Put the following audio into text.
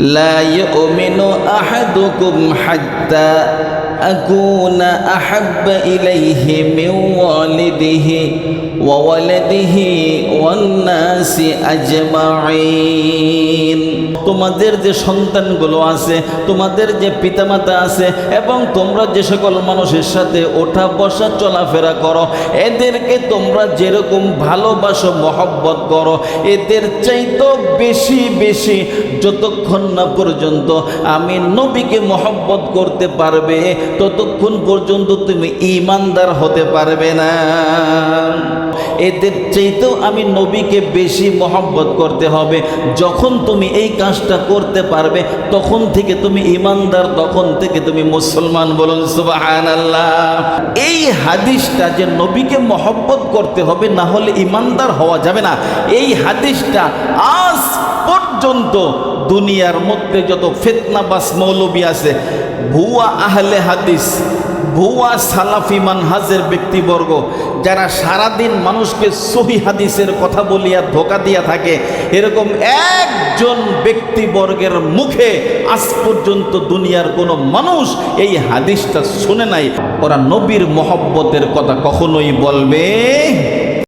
লা ইউমিনু আহাদুকুম হাত্তা আকুনা আহাব্বা ইলাইহি মিন ওয়ালিদিহি ওয়া ওয়ালাদিহি ওয়ান নাসি আজমাইন। তোমাদের যে সন্তানগুলো আছে, তোমাদের যে পিতামাতা আছে, এবং তোমরা যে সকল মানুষের সাথে ওঠা বসা চলাফেরা করো, এদেরকে তোমরা যেরকম ভালোবাসো, মহব্বত করো, এদের চাইতেও বেশি বেশি যতক্ষণ না পর্যন্ত আমি নবীকে মহব্বত করতে পারবে, ততক্ষণ পর্যন্ত তুমি ঈমানদার হতে পারবে না। এদের চাইতেও আমি নবীকে বেশি মহব্বত করতে হবে। যখন তুমি এই কাজটা করতে পারবে, তখন থেকে তুমি ঈমানদার, তখন থেকে তুমি মুসলমান। বলুন সুবহানাল্লাহ। এই হাদিসটা যে নবীকে মহব্বত করতে হবে, না হলে ঈমানদার হওয়া যাবে না, এই হাদিসটা আজ পর্যন্ত দুনিয়ার মধ্যে যত ফিতনাবাজ মৌলবী আছে, ভুয়া আহলে হাদিস, ভুয়া সালাফি মানহাজের ব্যক্তিবর্গ, যারা সারাদিন মানুষকে সহি হাদিসের কথা বলিয়া ধোকা দিয়া থাকে, এরকম একজন ব্যক্তিবর্গের মুখে আজ পর্যন্ত দুনিয়ার কোনো মানুষ এই হাদিসটা শুনে নাই। ওরা নবীর মহব্বতের কথা কখনোই বলবে